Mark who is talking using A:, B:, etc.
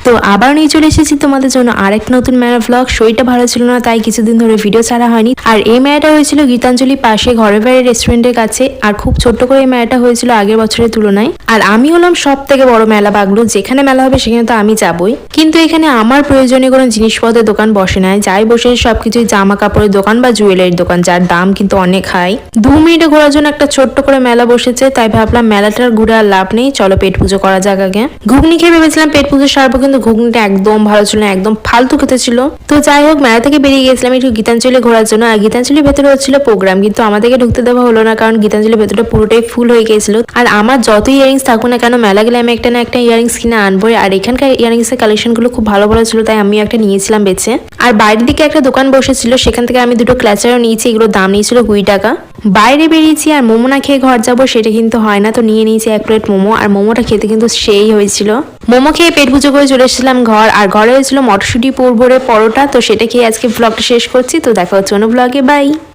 A: তো আবার নিয়ে চলে এসেছি তোমাদের জন্য আরেক নতুন মেলা ব্লগ। শরীরটা ভালো ছিল না, তাই কিছুদিন ধরে ভিডিও ছাড়া হয়নি। আর এই মেলাটা হয়েছিল গীতাঞ্জলি পাশে ঘরের বাইরে রেস্টুরেন্টের কাছে। আর খুব ছোট্ট করে এই মেলাটা হয়েছিল আগের বছরের তুলনায়। আর আমি হলাম সব থেকে বড় মেলা পাগলু, যেখানে মেলা হবে সেখানে তো আমি যাবই। কিন্তু এখানে আমার প্রয়োজনীয় কোনো জিনিসপত্রের দোকান বসে নাই, যাই বসে সবকিছুই জামা কাপড়ের দোকান বা জুয়েলারির দোকান, যার দাম কিন্তু অনেক হাই। 2 মিনিটে ঘোরার জন্য একটা ছোট্ট করে মেলা বসেছে, তাই ভাবলাম মেলাটার ঘুরে আর লাভ নেই, চলো পেট পুজো করা যাক আগে। ঘুগনি খেয়ে ভেবেছিলাম পেট পুজো সারবো, কিন্তু ঘুগনিটা একদম ভালো ছিল না, একদম ফালতু খেতে ছিল। তো যাই হোক, মেলা থেকে বেরিয়ে গেছিলাম একটু গীতাঞ্জলি ঘোরার জন্য। আর গীতাঞ্জলির ভেতরে হচ্ছিল প্রোগ্রাম, কিন্তু আমাদেরকে ঢুকতে দেওয়া হলো না, কারণ গীতাঞ্জলির ভেতরটা পুরোটাই ফুল হয়ে গিয়েছিল। আর আমার যত ইয়ারিংস থাকুক না কেন, মেলা গেলে আমি একটা না একটা ইয়ারিংস কিনে আনবোই। আর এখানকার ইয়ারিংস এর কালেকশন গুলো খুব ভালো ভালো ছিল, তাই আমি একটা নিয়েছিলাম বেছে। আর বাইরের দিকে একটা দোকান বসেছিল, সেখান থেকে আমি দুটো ক্লাচারও নিয়েছি, এগুলোর দাম নিয়েছিল 20 টাকা। বাইরে বেরিয়েছি আর মোমো না খেয়ে ঘর যাবো সেটা কিন্তু হয় না, তো নিয়ে নিয়েছি 1 প্লেট মোমো। আর মোমোটা খেতে কিন্তু সেই হয়েছিল। মোমো খেয়ে পেট পুজো করে চলে এসেছিলাম ঘর। আর ঘরে হয়েছিল মটরশুঁটি পুর ভরে পরোটা। তো সেটা খেয়ে আজকে ব্লগটা শেষ করছি। তো দেখা হচ্ছে অন্য ব্লগে, বাই।